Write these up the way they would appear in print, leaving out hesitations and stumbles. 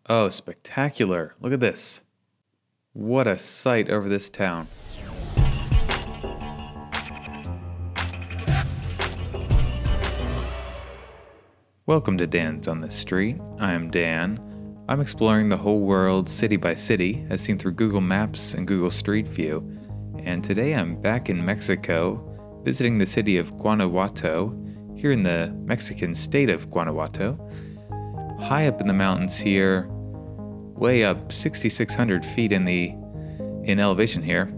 Oh, spectacular. Look at this. What a sight over this town. Welcome to Dan's on the Street. I'm Dan. I'm exploring the whole world city by city, as seen through Google Maps and Google Street View. And today I'm back in Mexico, visiting the city of Guanajuato, here in the Mexican state of Guanajuato. High up in the mountains here, way up 6,600 feet in elevation here.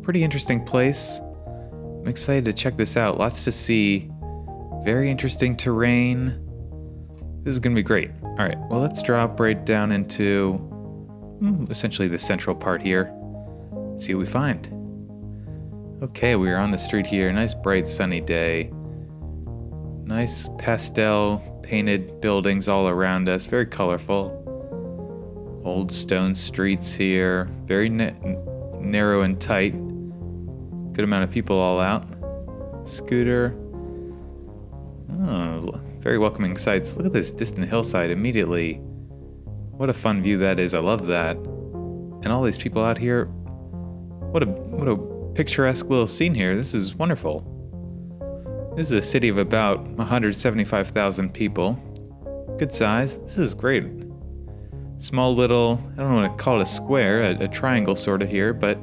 Pretty interesting place. I'm excited to check this out. Lots to see. Very interesting terrain. This is going to be great. All right, well, let's drop right down into essentially the central part here. See what we find. Okay, we are on the street here. Nice bright sunny day. Nice pastel painted buildings all around us. Very colorful. Old stone streets here. Very narrow and tight. Good amount of people all out. Scooter. Oh, very welcoming sights. Look at this distant hillside immediately. What a fun view that is. I love that. And all these people out here. What a picturesque little scene here. This is wonderful. This is a city of about 175,000 people. Good size. This is great. Small little, I don't want to call it a square, a triangle sort of here, but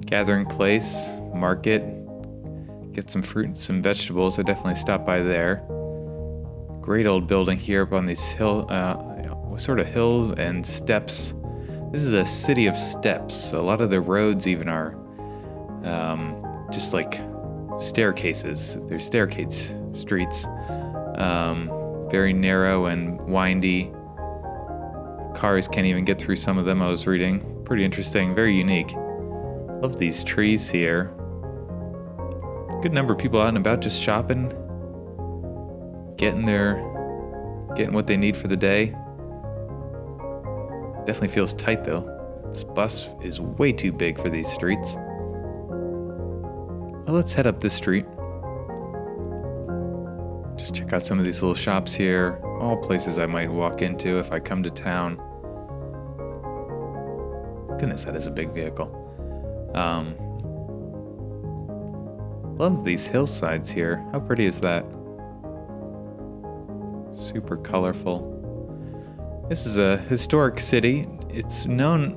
gathering place, market, get some fruit and some vegetables. I definitely stopped by there. Great old building here up on these sort of hill and steps. This is a city of steps. A lot of the roads even are just like staircases. They're staircase streets. Very narrow and windy. Cars can't even get through some of them, I was reading. Pretty interesting, very unique. Love these trees here. Good number of people out and about just shopping. Getting what they need for the day. Definitely feels tight though. This bus is way too big for these streets. Well, let's head up this street. Just check out some of these little shops here. All places I might walk into if I come to town. Goodness, that is a big vehicle. Love these hillsides here. How pretty is that? Super colorful. This is a historic city. It's known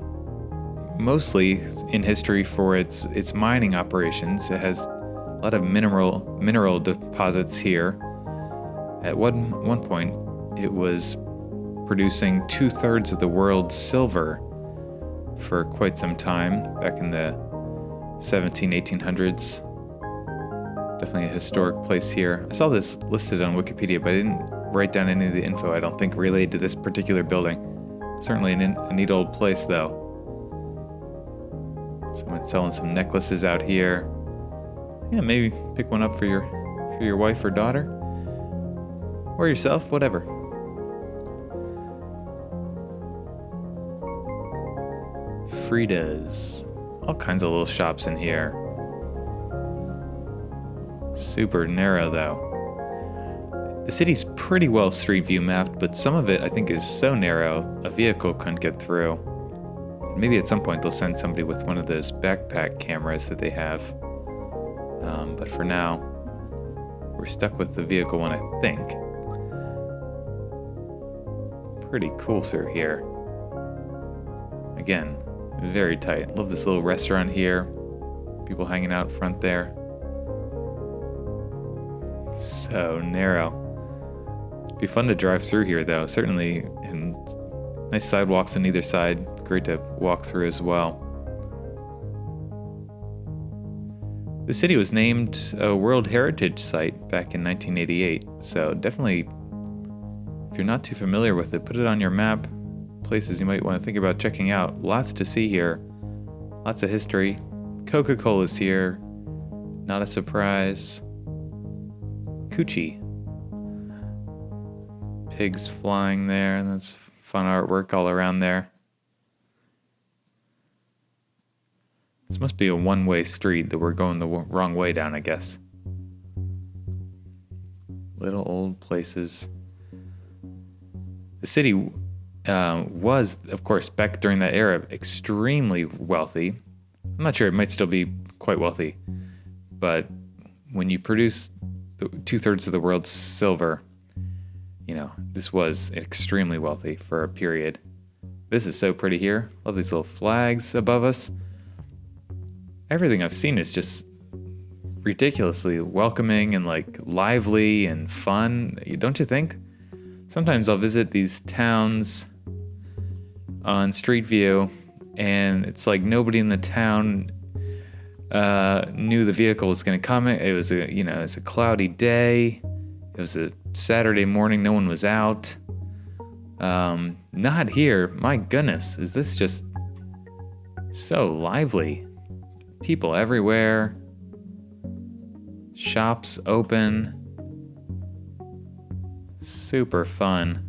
mostly in history for its mining operations. It has a lot of mineral deposits here. At one point, it was producing 2/3 of the world's silver for quite some time, back in the 1800s. Definitely a historic place here. I saw this listed on Wikipedia, but I didn't write down any of the info, I don't think, related to this particular building. Certainly a neat old place, though. Someone selling some necklaces out here. Yeah, maybe pick one up for your wife or daughter. Or yourself, whatever. Frida's. All kinds of little shops in here. Super narrow, though. The city's pretty well street view mapped, but some of it I think is so narrow a vehicle couldn't get through. Maybe at some point they'll send somebody with one of those backpack cameras that they have. But for now, we're stuck with the vehicle one, I think. Pretty cool through here. Again, very tight. Love this little restaurant here. People hanging out front there. So narrow. It'd be fun to drive through here though, certainly, and nice sidewalks on either side. Great to walk through as well. The city was named a World Heritage Site back in 1988, so definitely, if you're not too familiar with it, put it on your map. Places you might want to think about checking out. Lots to see here. Lots of history. Coca-Cola's here. Not a surprise. Coochie. Pigs flying there, and that's fun artwork all around there. This must be a one-way street that we're going the wrong way down, I guess. Little old places. The city was, of course, back during that era, extremely wealthy. I'm not sure, it might still be quite wealthy, but when you produce 2/3 of the world's silver, this was extremely wealthy for a period. This is so pretty here. Love these little flags above us. Everything I've seen is just ridiculously welcoming and like lively and fun, don't you think? Sometimes I'll visit these towns on Street View, and it's like nobody in the town knew the vehicle was going to come. It was a cloudy day. It was a Saturday morning. No one was out. Not here. My goodness, is this just so lively? People everywhere. Shops open. Super fun.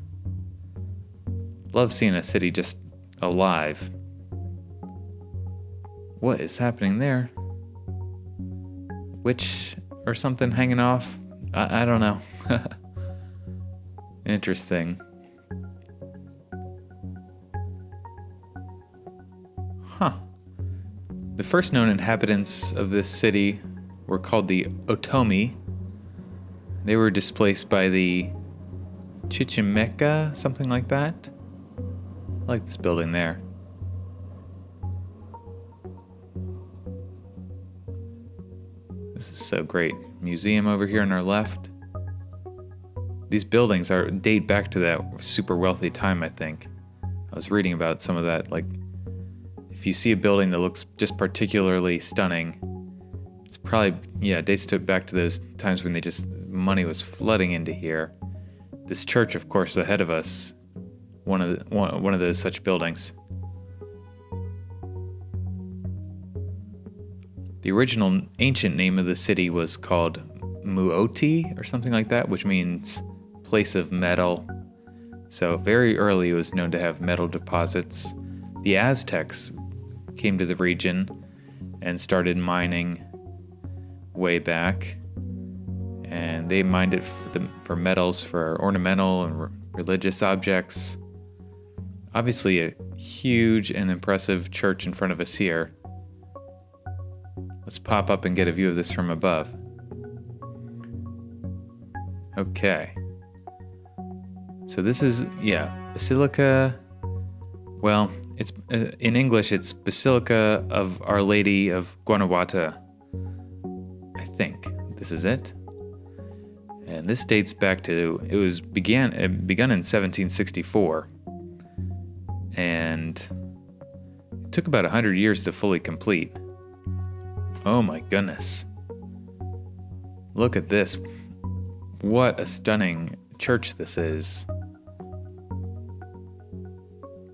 Love seeing a city just alive. What is happening there? Witch or something hanging off? I don't know. Interesting. Huh. The first known inhabitants of this city were called the Otomi. They were displaced by the Chichimeca, something like that. I like this building there. This is so great. Museum over here on our left. These buildings date back to that super wealthy time, I think. I was reading about some of that. Like, if you see a building that looks just particularly stunning, it's probably, dates back to those times when money was flooding into here. This church, of course, ahead of us, one of those such buildings. The original ancient name of the city was called Muoti or something like that, which means place of metal. So very early it was known to have metal deposits. The Aztecs came to the region and started mining way back. And they mined it for metals, for ornamental and religious objects. Obviously a huge and impressive church in front of us here. Let's pop up and get a view of this from above. Okay. So this is, Basilica. Well, it's in English, it's Basilica of Our Lady of Guanajuato. I think this is it. And this dates back to, it begun in 1764. And it took about 100 years to fully complete. Oh my goodness. Look at this. What a stunning church this is.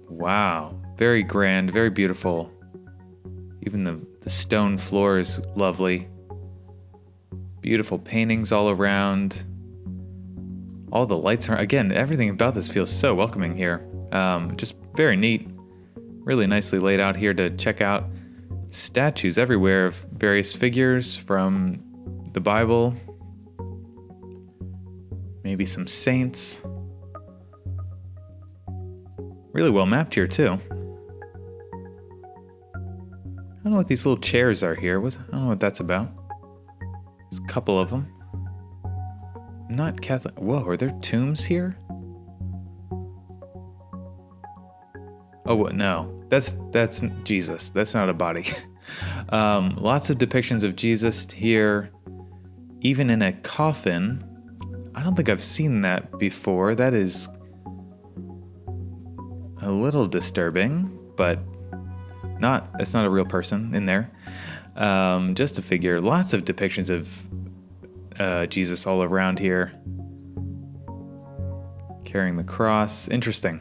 Wow. Very grand, very beautiful. Even the stone floor is lovely. Beautiful paintings all around. All the lights are, again, everything about this feels so welcoming here. Just very neat. Really nicely laid out here to check out. Statues everywhere of various figures from the Bible. Maybe some saints. Really well mapped here too. I don't know what these little chairs are here. I don't know what that's about. There's a couple of them. Not Catholic. Whoa, are there tombs here? Oh, no. That's Jesus. That's not a body. Lots of depictions of Jesus here, even in a coffin. I don't think I've seen that before. That is a little disturbing, but it's not a real person in there. Just a figure. Lots of depictions of Jesus all around here. Carrying the cross. Interesting.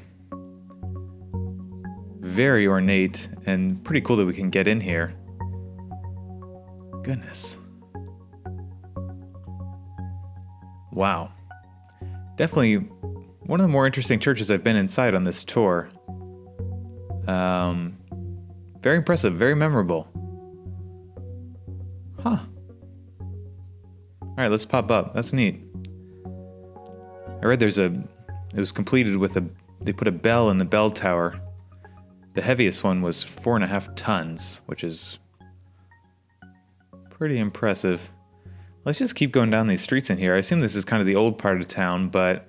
Very ornate and pretty cool that we can get in here. Goodness. Wow. Definitely one of the more interesting churches I've been inside on this tour. Very impressive, very memorable. Huh. All right, let's pop up. That's neat. I read it was completed with a they put a bell in the bell tower. The heaviest one was 4.5 tons, which is pretty impressive. Let's just keep going down these streets in here. I assume this is kind of the old part of town, but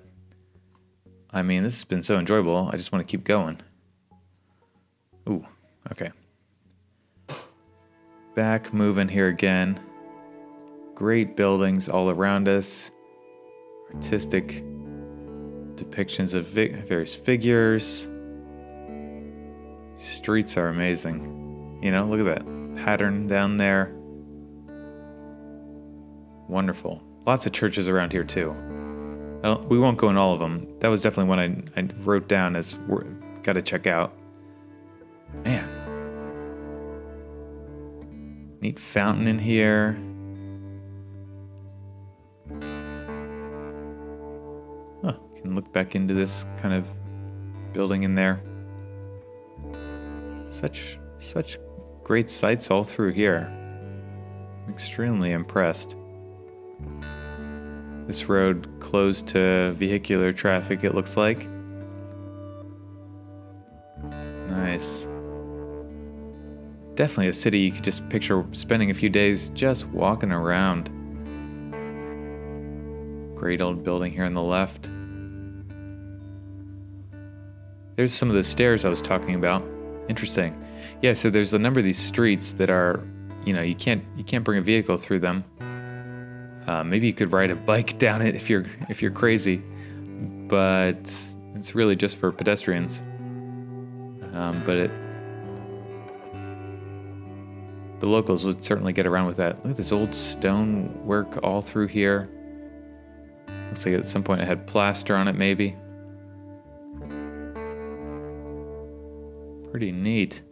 I mean, this has been so enjoyable. I just want to keep going. Ooh, okay. Back moving here again. Great buildings all around us. Artistic depictions of various figures. Streets are amazing. You know, look at that pattern down there. Wonderful. Lots of churches around here too. We won't go in all of them. That was definitely one I wrote down as got to check out. Man. Neat fountain in here. Huh, can look back into this kind of building in there. Such great sights all through here. I'm extremely impressed. This road closed to vehicular traffic, it looks like. Nice. Definitely a city you could just picture spending a few days just walking around. Great old building here on the left. There's some of the stairs I was talking about. Interesting. Yeah, so there's a number of these streets that are, you know, you can't bring a vehicle through them. Maybe you could ride a bike down it if you're crazy, but it's really just for pedestrians. But the locals would certainly get around with that. Look at this old stone work all through here. Looks like at some point it had plaster on it, maybe. Pretty neat.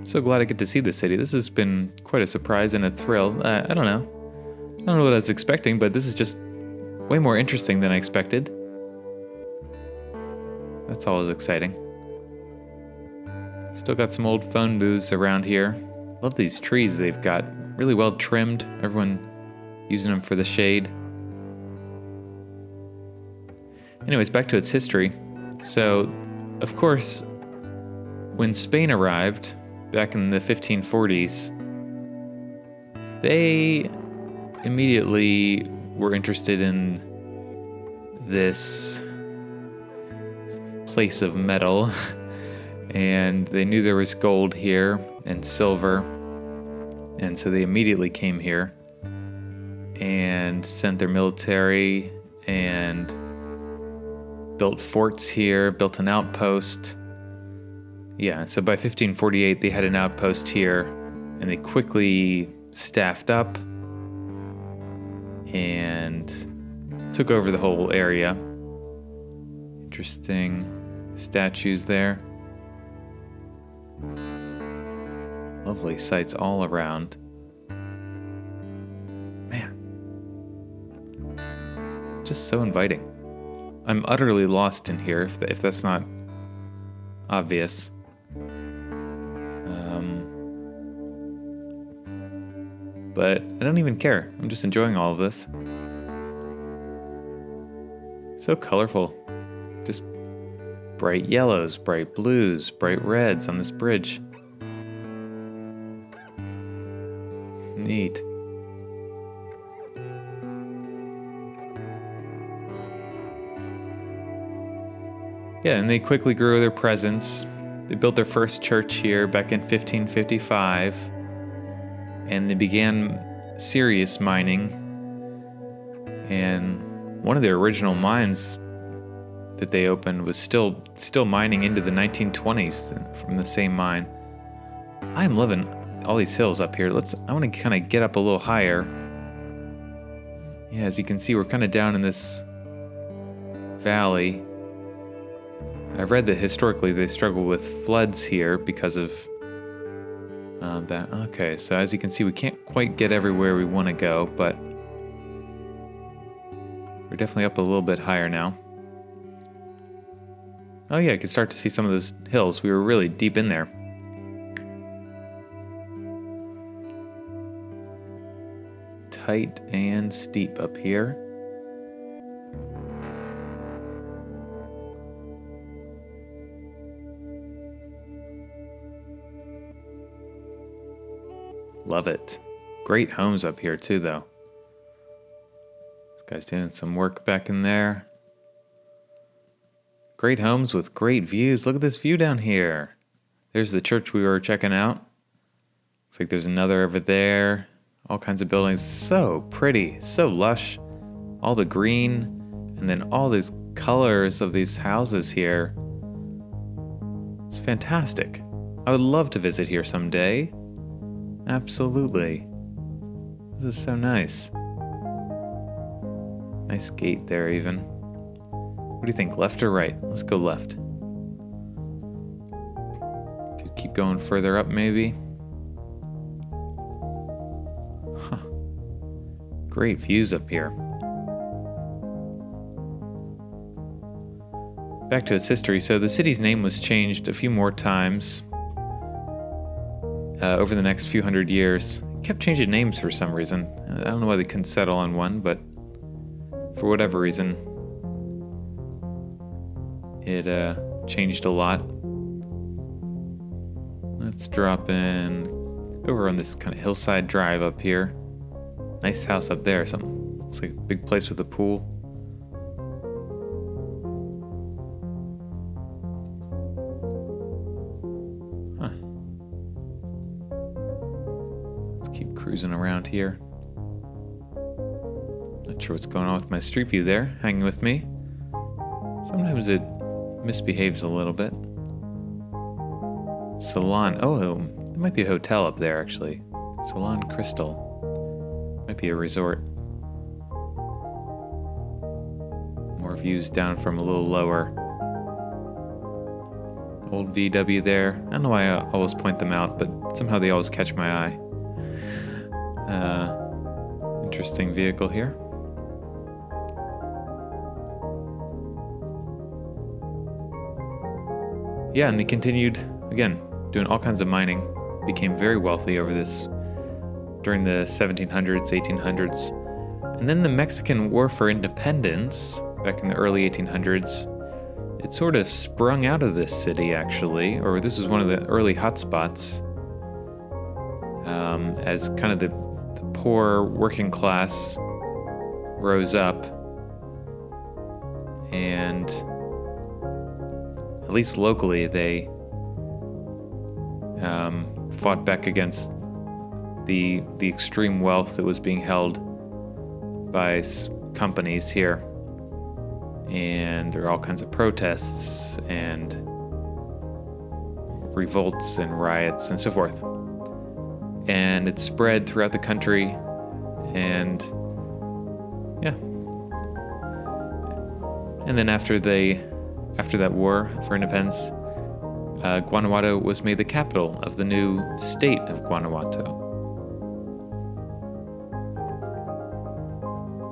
So glad I get to see the city. This has been quite a surprise and a thrill. I don't know. I don't know what I was expecting, but this is just way more interesting than I expected. That's always exciting. Still got some old phone booths around here. Love these trees they've got. Really well trimmed. Everyone using them for the shade. Anyways, back to its history. So, of course, when Spain arrived back in the 1540s, they immediately were interested in this place of metal, and they knew there was gold here and silver, and so they immediately came here and sent their military and built forts here, built an outpost. Yeah, so by 1548 they had an outpost here, and they quickly staffed up and took over the whole area. Interesting statues there. Lovely sights all around. Man. Just so inviting. I'm utterly lost in here, if that's not obvious. But I don't even care. I'm just enjoying all of this. So colorful. Just bright yellows, bright blues, bright reds on this bridge. Neat. Yeah, and they quickly grew their presence. They built their first church here back in 1555. And they began serious mining. And one of their original mines that they opened was still mining into the 1920s from the same mine. I'm loving all these hills up here. I want to kind of get up a little higher. Yeah, as you can see, we're kind of down in this valley. I read that historically they struggle with floods here because of that. Okay, so as you can see, we can't quite get everywhere we want to go, but we're definitely up a little bit higher now. Oh yeah, I can start to see some of those hills. We were really deep in there. Tight and steep up here. Love it. Great homes up here too, though. This guy's doing some work back in there. Great homes with great views. Look at this view down here. There's the church we were checking out. Looks like there's another over there. All kinds of buildings. So pretty, so lush. All the green, and then all these colors of these houses here. It's fantastic. I would love to visit here someday. Absolutely. This is so nice. Nice gate there even. What do you think, left or right? Let's go left. Could keep going further up maybe. Huh. Great views up here. Back to its history. So the city's name was changed a few more times over the next few hundred years. It kept changing names for some reason. I don't know why they couldn't settle on one, but for whatever reason, it changed a lot. Let's drop in over on this kind of hillside drive up here. Nice house up there. Something looks like a big place with a pool. Cruising around here. Not sure what's going on with my street view there. Hanging with me. Sometimes it misbehaves a little bit. Salon. Oh, there might be a hotel up there actually. Salon Crystal. Might be a resort. More views down from a little lower. Old VW there. I don't know why I always point them out, but somehow they always catch my eye. Interesting vehicle here. Yeah, and they continued, again, doing all kinds of mining. Became very wealthy over this during the 1700s, 1800s. And then the Mexican War for Independence, back in the early 1800s, it sort of sprung out of this city, actually, or this was one of the early hotspots, as kind of the poor working class rose up, and at least locally they fought back against the extreme wealth that was being held by companies here, and there are all kinds of protests and revolts and riots and so forth. And it spread throughout the country, and yeah. And then after that war for independence, Guanajuato was made the capital of the new state of Guanajuato.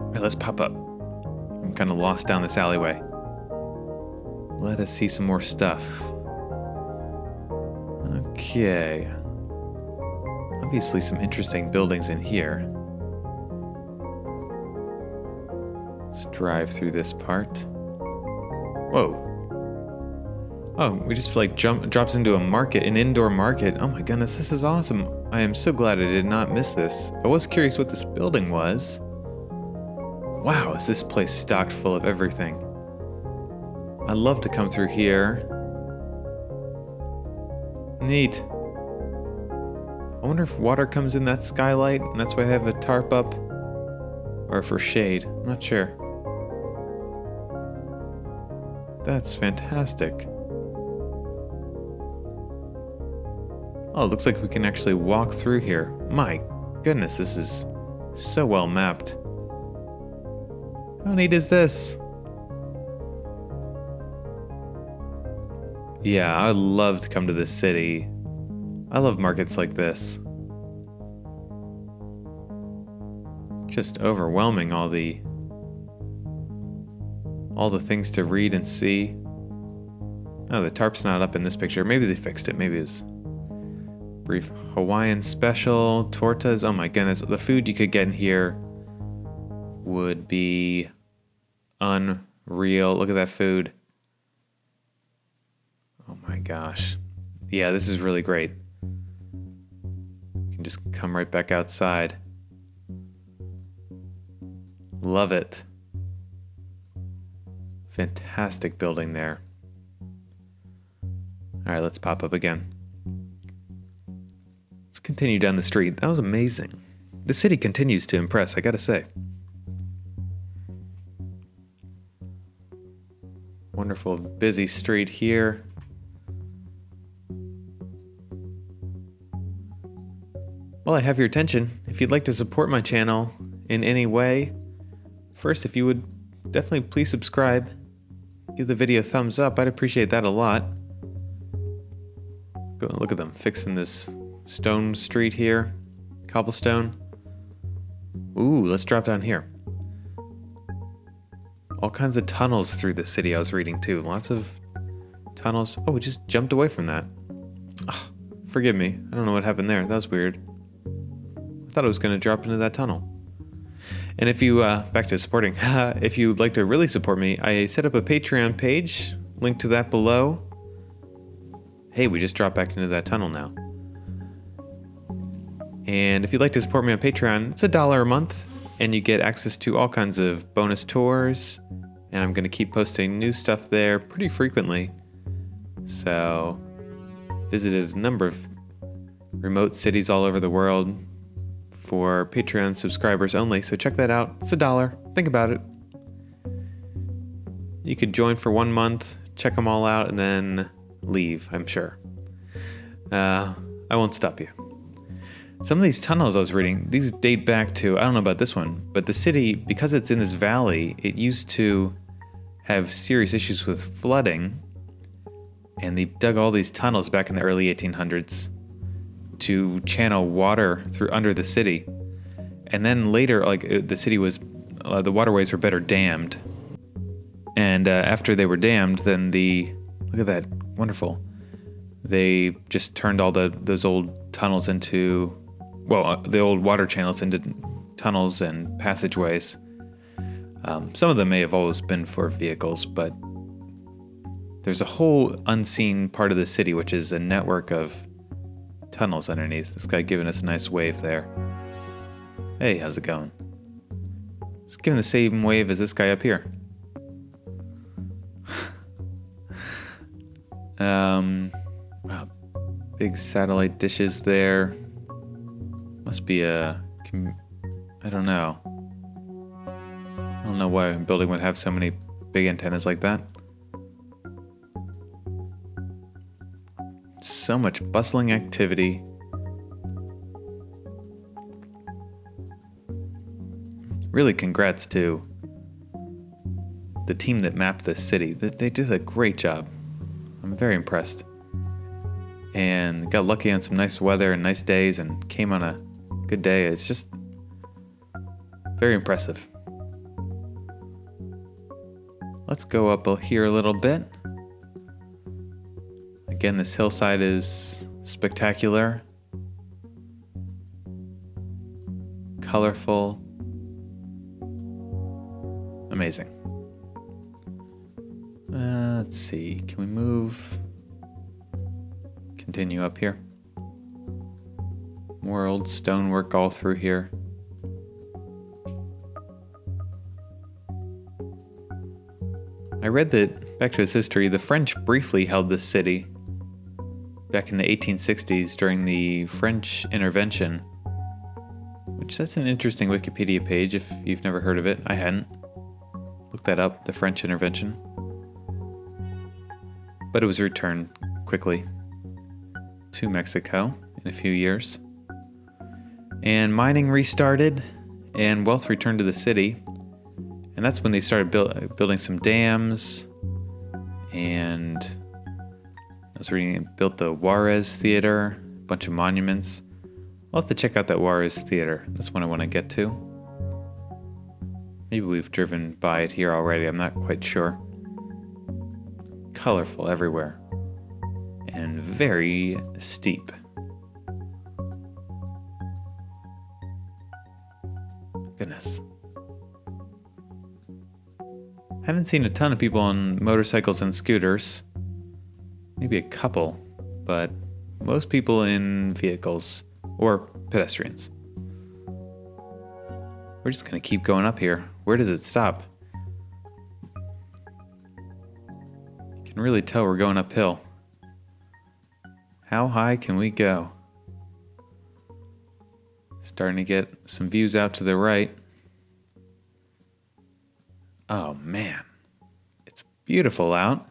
All right, let's pop up. I'm kind of lost down this alleyway. Let us see some more stuff. Okay. Obviously some interesting buildings in here. Let's drive through this part. Whoa. Oh, we just drops into a market, an indoor market. Oh my goodness, this is awesome. I am so glad I did not miss this. I was curious what this building was. Wow, is this place stocked full of everything? I'd love to come through here. Neat. I wonder if water comes in that skylight and that's why they have a tarp up, or for shade. I'm not sure. That's fantastic. Oh, it looks like we can actually walk through here. My goodness, this is so well mapped. How neat is this? Yeah, I'd love to come to this city. I love markets like this. Just overwhelming, all the things to read and see. Oh, the tarp's not up in this picture. Maybe they fixed it. Maybe it was brief. Hawaiian special, tortas. Oh my goodness, the food you could get in here would be unreal. Look at that food. Oh my gosh. Yeah, this is really great. can just come right back outside. Love it. Fantastic building there. All right, let's pop up again. Let's continue down the street. That was amazing. The city continues to impress, I gotta say. Wonderful busy street here. Well, I have your attention. If you'd like to support my channel in any way, first, if you would definitely please subscribe, give the video a thumbs up. I'd appreciate that a lot. Look at them fixing this stone street here, cobblestone. Ooh, let's drop down here. All kinds of tunnels through the city I was reading too. Lots of tunnels. Oh, we just jumped away from that. Oh, forgive me. I don't know what happened there. That was weird. I thought I was going to drop into that tunnel. And if you, back to supporting, if you'd like to really support me, I set up a Patreon page, link to that below. Hey, we just dropped back into that tunnel now. And if you'd like to support me on Patreon, it's $1 a month, and you get access to all kinds of bonus tours, and I'm going to keep posting new stuff there pretty frequently. So, visited a number of remote cities all over the world for Patreon subscribers only, so check that out. It's $1. Think about it. You could join for 1 month, check them all out, and then leave, I'm sure. I won't stop you. Some of these tunnels I was reading, these date back to, I don't know about this one, but the city, because it's in this valley, it used to have serious issues with flooding, and they dug all these tunnels back in the early 1800s to channel water through under the city. And then later, the city was, the waterways were better dammed. And after they were dammed, then look at that, wonderful. They just turned all those old tunnels into, the old water channels into tunnels and passageways. Some of them may have always been for vehicles, but there's a whole unseen part of the city, which is a network of tunnels underneath. This guy giving us a nice wave there. Hey, how's it going? It's giving the same wave as this guy up here. Wow, big satellite dishes there. Must be I don't know. I don't know why a building would have so many big antennas like that. So much bustling activity. Really congrats to the team that mapped this city. They did a great job. I'm very impressed. And got lucky on some nice weather and nice days and came on a good day. It's just very impressive. Let's go up here a little bit. Again, this hillside is spectacular, colorful, amazing. Let's see, can we move? Continue up here. More old stonework all through here. I read that, back to its history, the French briefly held this city back in the 1860s during the French intervention, which that's an interesting Wikipedia page if you've never heard of it. I hadn't. Look that up, the French intervention. But it was returned quickly to Mexico in a few years. And mining restarted and wealth returned to the city. And that's when they started building some dams. And I was reading it built the Juarez Theater, a bunch of monuments. I'll have to check out that Juarez Theater. That's one I want to get to. Maybe we've driven by it here already. I'm not quite sure. Colorful everywhere. And very steep. Goodness. Haven't seen a ton of people on motorcycles and scooters. Maybe a couple, but most people in vehicles or pedestrians. We're just going to keep going up here. Where does it stop? You can really tell we're going uphill. How high can we go? Starting to get some views out to the right. Oh man, it's beautiful out.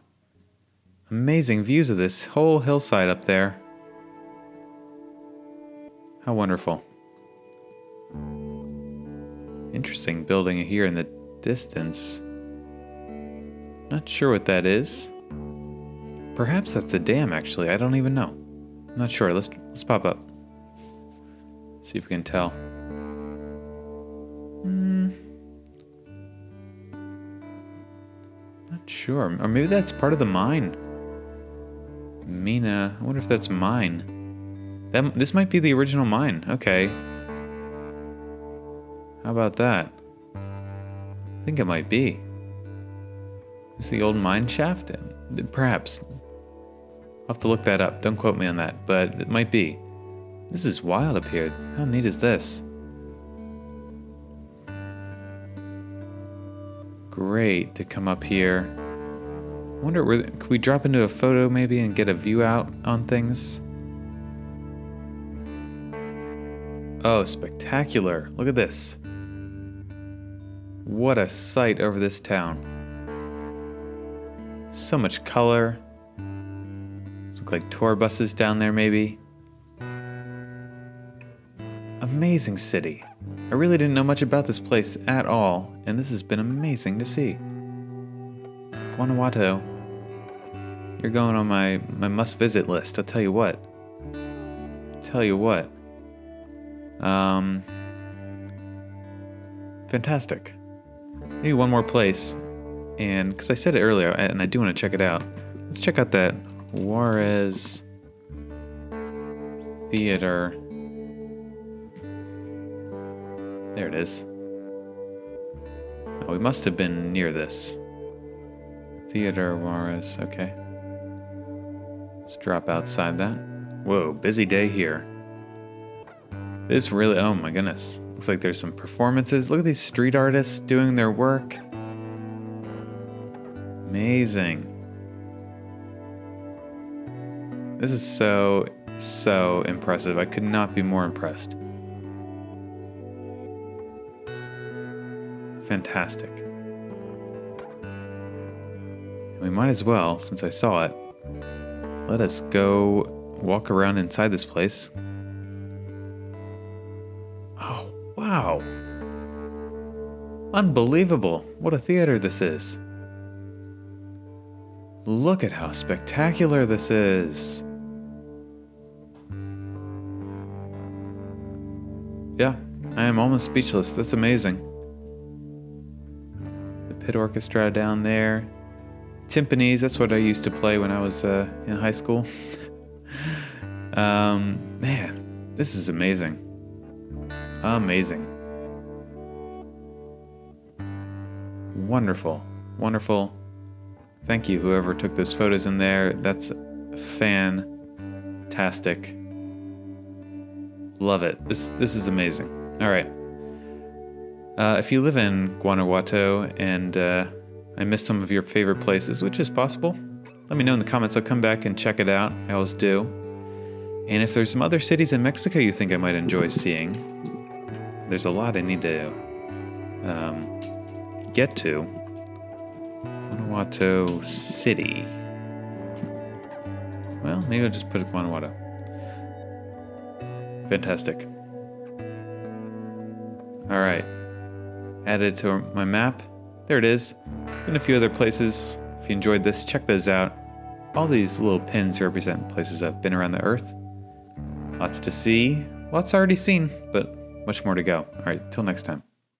Amazing views of this whole hillside up there. How wonderful. Interesting building here in the distance. Not sure what that is. Perhaps that's a dam, actually. I don't even know. I'm not sure. Let's pop up. See if we can tell. Not sure. Or maybe that's part of the mine. Mina. I wonder if that's mine. This might be the original mine. Okay. How about that? I think it might be. Is the old mine shaft? Perhaps. I'll have to look that up. Don't quote me on that, but it might be. This is wild up here. How neat is this? Great to come up here. I wonder, could we drop into a photo maybe and get a view out on things? Oh, spectacular. Look at this. What a sight over this town. So much color. Look like tour buses down there maybe. Amazing city. I really didn't know much about this place at all, and this has been amazing to see. Guanajuato. You're going on my must-visit list, I'll tell you what. Fantastic. Maybe one more place. And because I said it earlier, and I do want to check it out. Let's check out that Juarez Theater. There it is. Oh, we must have been near this. Theater Juarez, okay. Let's drop outside that. Whoa, busy day here. This really, oh my goodness. Looks like there's some performances. Look at these street artists doing their work. Amazing. This is so impressive. I could not be more impressed. Fantastic. We might as well, since I saw it, let us go walk around inside this place. Oh, wow. Unbelievable. What a theater this is. Look at how spectacular this is. Yeah, I am almost speechless. That's amazing. The pit orchestra down there. Timpanis, that's what I used to play when I was in high school. Man, this is amazing. Amazing. Wonderful. Wonderful. Thank you, whoever took those photos in there. That's fantastic. Love it. This is amazing. All right. If you live in Guanajuato and I missed some of your favorite places, which is possible, let me know in the comments. I'll come back and check it out. I always do. And if there's some other cities in Mexico you think I might enjoy seeing, there's a lot I need to get to. Guanajuato City. Well, maybe I'll just put it Guanajuato. Fantastic. All right. Added to my map. There it is. Been a few other places. If you enjoyed this, check those out. All these little pins represent places I've been around the earth. Lots to see. Lots already seen, but much more to go. All right, till next time.